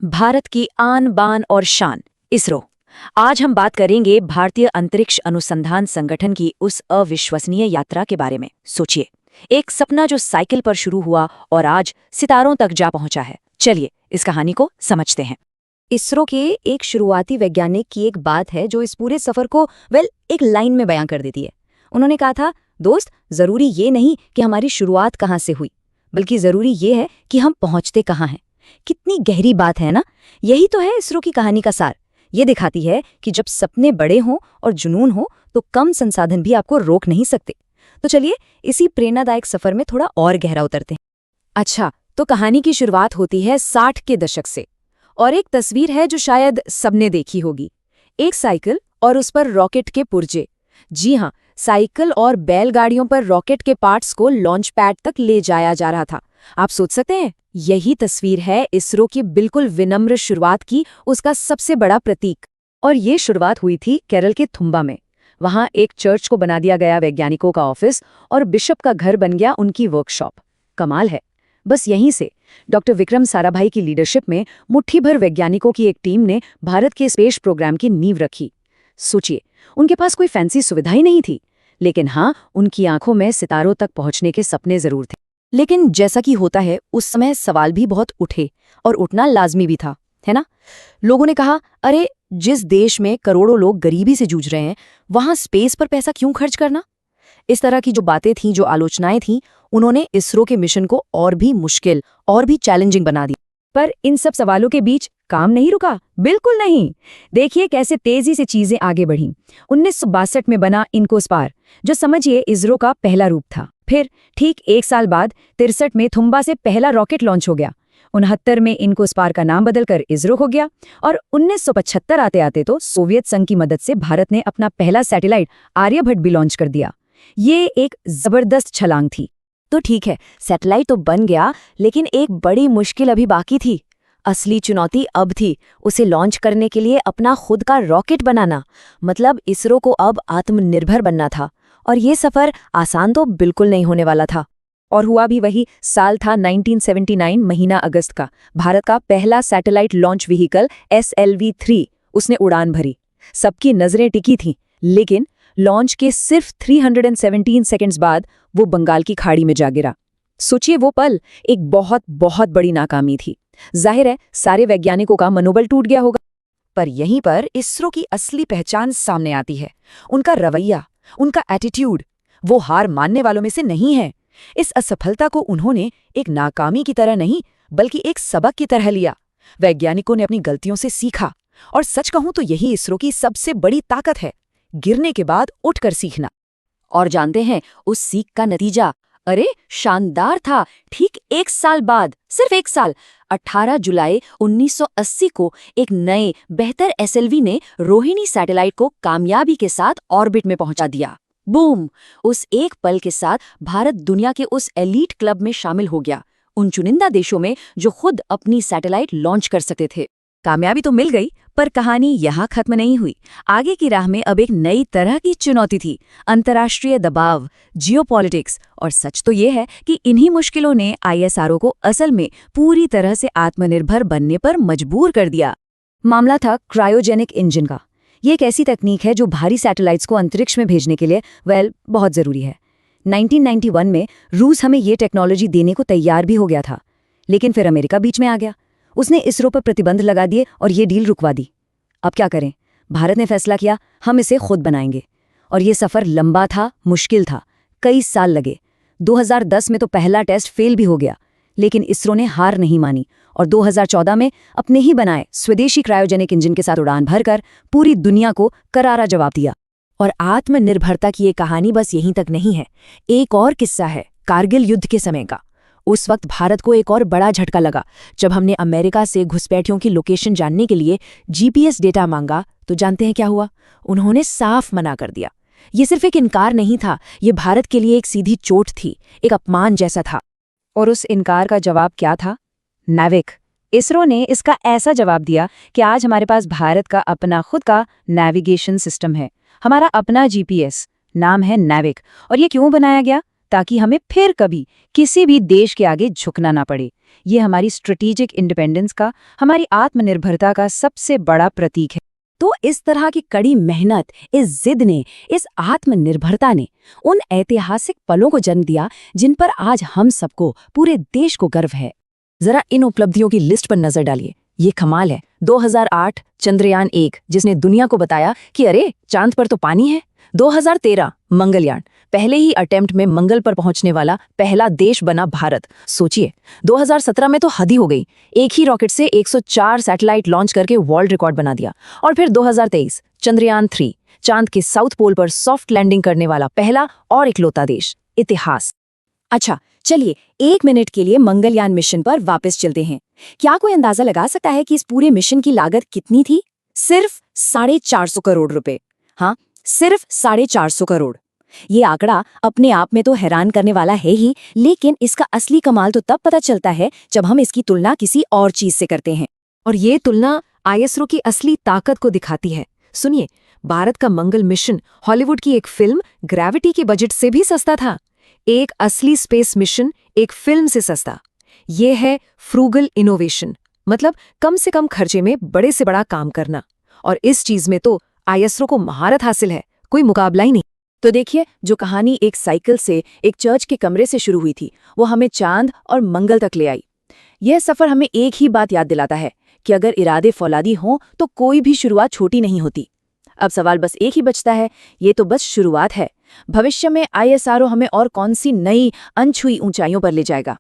भारत की आन बान और शान इसरो। आज हम बात करेंगे भारतीय अंतरिक्ष अनुसंधान संगठन की उस अविश्वसनीय यात्रा के बारे में। सोचिए, एक सपना जो साइकिल पर शुरू हुआ और आज सितारों तक जा पहुंचा है। चलिए इस कहानी को समझते हैं। इसरो के एक शुरुआती वैज्ञानिक की एक बात है जो इस पूरे सफर को एक लाइन में बयां कर देती है। उन्होंने कहा था, दोस्त, जरूरी ये नहीं कि हमारी शुरुआत कहाँ से हुई, बल्कि जरूरी ये है कि हम पहुंचते कहाँ हैं। कितनी गहरी बात है ना। यही तो है इसरो की कहानी का सार। ये दिखाती है कि जब सपने बड़े हों और जुनून हो तो कम संसाधन भी आपको रोक नहीं सकते। तो चलिए इसी प्रेरणादायक सफर में थोड़ा और गहरा उतरते हैं। अच्छा, तो कहानी की शुरुआत होती है 60 के दशक से, और एक तस्वीर है जो शायद सबने देखी होगी। एक साइकिल और उस पर रॉकेट के पुर्जे। जी हाँ, साइकिल और बैलगाड़ियों पर रॉकेट के पार्ट्स को लॉन्च पैड तक ले जाया जा रहा था। आप सोच सकते हैं, यही तस्वीर है इसरो की बिल्कुल विनम्र शुरुआत की, उसका सबसे बड़ा प्रतीक। और ये शुरुआत हुई थी केरल के थुम्बा में। वहां एक चर्च को बना दिया गया वैज्ञानिकों का ऑफिस और बिशप का घर बन गया उनकी वर्कशॉप। कमाल है। बस यहीं से डॉक्टर विक्रम साराभाई की लीडरशिप में मुट्ठी भर वैज्ञानिकों की एक टीम ने भारत के स्पेस प्रोग्राम की नींव रखी। सोचिए, उनके पास कोई फैंसी सुविधा ही नहीं थी, लेकिन हाँ, उनकी आंखों में सितारों तक पहुंचने के सपने जरूर थे। लेकिन जैसा कि होता है, उस समय सवाल भी बहुत उठे, और उठना लाजमी भी था, है ना। लोगों ने कहा, अरे, जिस देश में करोड़ों लोग गरीबी से जूझ रहे हैं, वहां स्पेस पर पैसा क्यों खर्च करना। इस तरह की जो बातें थीं, जो आलोचनाएं थीं, उन्होंने इसरो के मिशन को और भी मुश्किल और भी चैलेंजिंग बना दी। पर इन सब सवालों के बीच काम नहीं रुका, बिल्कुल नहीं। देखिए कैसे तेजी से चीजें आगे बढ़ीं। 1962 में बना इनकोस्पार, जो समझिए इसरो का पहला रूप था। फिर ठीक एक साल बाद 63 में थुम्बा से पहला रॉकेट लॉन्च हो गया। 69 में इनकोस्पार का नाम बदलकर इसरो हो गया, और 1975 आते आते तो सोवियत संघ की मदद से भारत ने अपना पहला सैटेलाइट आर्यभट्ट भी लॉन्च कर दिया। ये एक जबरदस्त छलांग थी। तो ठीक है, सैटेलाइट तो बन गया, लेकिन एक बड़ी मुश्किल अभी बाकी थी। असली चुनौती अब थी उसे लॉन्च करने के लिए अपना खुद का रॉकेट बनाना। मतलब इसरो को अब आत्मनिर्भर बनना था, और ये सफर आसान तो बिल्कुल नहीं होने वाला था। और हुआ भी वही। साल था 1979, महीना अगस्त का। भारत का पहला सैटेलाइट लॉन्च व्हीकल SLV-3 उसने उड़ान भरी। सबकी नजरें टिकी थीं, लेकिन लॉन्च के सिर्फ 317 सेकंड्स बाद वो बंगाल की खाड़ी में जा गिरा। सोचिए, वो पल एक बहुत बहुत बड़ी नाकामी थी। जाहिर है सारे वैज्ञानिकों का मनोबल टूट गया होगा। पर यहीं पर इसरो की असली पहचान सामने आती है। उनका रवैया, उनका एटीट्यूड। वो हार मानने वालों में से नहीं है। इस असफलता को उन्होंने एक नाकामी की तरह नहीं, बल्कि एक सबक की तरह लिया। वैज्ञानिकों ने अपनी गलतियों से सीखा, और सच कहूं तो यही इसरो की सबसे बड़ी ताकत है, गिरने के बाद उठकर सीखना। और जानते हैं उस सीख का नतीजा? अरे, शानदार था। ठीक एक साल बाद, सिर्फ एक साल, 18 जुलाई 1980 को एक नए बेहतर SLV ने रोहिणी सैटेलाइट को कामयाबी के साथ ऑर्बिट में पहुंचा दिया। बूम! उस एक पल के साथ भारत दुनिया के उस एलीट क्लब में शामिल हो गया, उन चुनिंदा देशों में जो खुद अपनी सैटेलाइट लॉन्च कर सकते थे। कामयाबी तो मिल गई, पर कहानी यहाँ खत्म नहीं हुई। आगे की राह में अब एक नई तरह की चुनौती थी, अंतर्राष्ट्रीय दबाव, जियोपॉलिटिक्स। और सच तो ये है कि इन्हीं मुश्किलों ने ISRO को असल में पूरी तरह से आत्मनिर्भर बनने पर मजबूर कर दिया। मामला था क्रायोजेनिक इंजन का। ये एक ऐसी तकनीक है जो भारी सैटेलाइट्स को अंतरिक्ष में भेजने के लिए बहुत जरूरी है। 1991 में रूस हमें ये टेक्नोलॉजी देने को तैयार भी हो गया था, लेकिन फिर अमेरिका बीच में आ गया। उसने इसरो पर प्रतिबंध लगा दिए और ये डील रुकवा दी। अब क्या करें? भारत ने फैसला किया, हम इसे खुद बनाएंगे। और ये सफर लंबा था, मुश्किल था, कई साल लगे। 2010 में तो पहला टेस्ट फेल भी हो गया, लेकिन इसरो ने हार नहीं मानी और 2014 में अपने ही बनाए स्वदेशी क्रायोजेनिक इंजन के साथ उड़ान भरकर पूरी दुनिया को करारा जवाब दिया। और आत्मनिर्भरता की ये कहानी बस यहीं तक नहीं है। एक और किस्सा है कारगिल युद्ध के समय का। उस वक्त भारत को एक और बड़ा झटका लगा जब हमने अमेरिका से घुसपैठियों की लोकेशन जानने के लिए GPS डेटा मांगा। तो जानते हैं क्या हुआ? उन्होंने साफ मना कर दिया। ये सिर्फ एक इनकार नहीं था, ये भारत के लिए एक सीधी चोट थी, एक अपमान जैसा था। और उस इनकार का जवाब क्या था? नैविक। इसरो ने इसका ऐसा जवाब दिया कि आज हमारे पास भारत का अपना खुद का नेविगेशन सिस्टम है, हमारा अपना GPS, नाम है नैविक। और ये क्यों बनाया गया? ताकि हमें फिर कभी किसी भी देश के आगे झुकना ना पड़े। ये हमारी स्ट्रेटेजिक इंडिपेंडेंस का, हमारी आत्मनिर्भरता का सबसे बड़ा प्रतीक है। तो इस तरह की कड़ी मेहनत, इस जिद ने, इस आत्मनिर्भरता ने उन ऐतिहासिक पलों को जन्म दिया जिन पर आज हम सबको, पूरे देश को गर्व है। जरा इन उपलब्धियों की लिस्ट पर नजर डालिए। ये कमाल है। 2008 चंद्रयान 1, जिसने दुनिया को बताया कि अरे चांद पर तो पानी है। 2013 मंगलयान, पहले ही अटेम्प्ट में मंगल पर पहुंचने वाला पहला देश बना भारत। सोचिए, 2017 में तो हद ही हो गई, एक ही रॉकेट से 104 सैटेलाइट लॉन्च करके वर्ल्ड रिकॉर्ड बना दिया। और फिर 2023 चंद्रयान 3, चांद के साउथ पोल पर सॉफ्ट लैंडिंग करने वाला पहला और इकलौता देश। इतिहास। अच्छा, चलिए 1 मिनट के लिए मंगलयान मिशन पर वापस चलते हैं। क्या कोई अंदाजा लगा सकता है कि इस पूरे मिशन की लागत कितनी थी? सिर्फ 450 करोड़ रुपए। हाँ, सिर्फ 450 करोड़। ये आंकड़ा अपने आप में तो हैरान करने वाला है ही, लेकिन इसका असली कमाल तो तब पता चलता है जब हम इसकी तुलना किसी और चीज से करते हैं। और ये तुलना आईएसआरओ की असली ताकत को दिखाती है। सुनिए, भारत का मंगल मिशन हॉलीवुड की एक फिल्म ग्रेविटी के बजट से भी सस्ता था। एक असली स्पेस मिशन एक फिल्म से सस्ता। ये है फ्रूगल इनोवेशन, मतलब कम से कम खर्चे में बड़े से बड़ा काम करना। और इस चीज में तो आईएसआरओ को महारत हासिल है, कोई मुकाबला ही नहीं। तो देखिए, जो कहानी एक साइकिल से, एक चर्च के कमरे से शुरू हुई थी, वो हमें चांद और मंगल तक ले आई। यह सफर हमें एक ही बात याद दिलाता है कि अगर इरादे फौलादी हों तो कोई भी शुरुआत छोटी नहीं होती। अब सवाल बस एक ही बचता है, ये तो बस शुरुआत है। भविष्य में आईएसआरओ हमें और कौन सी नई अनछुई ऊंचाइयों पर ले जाएगा।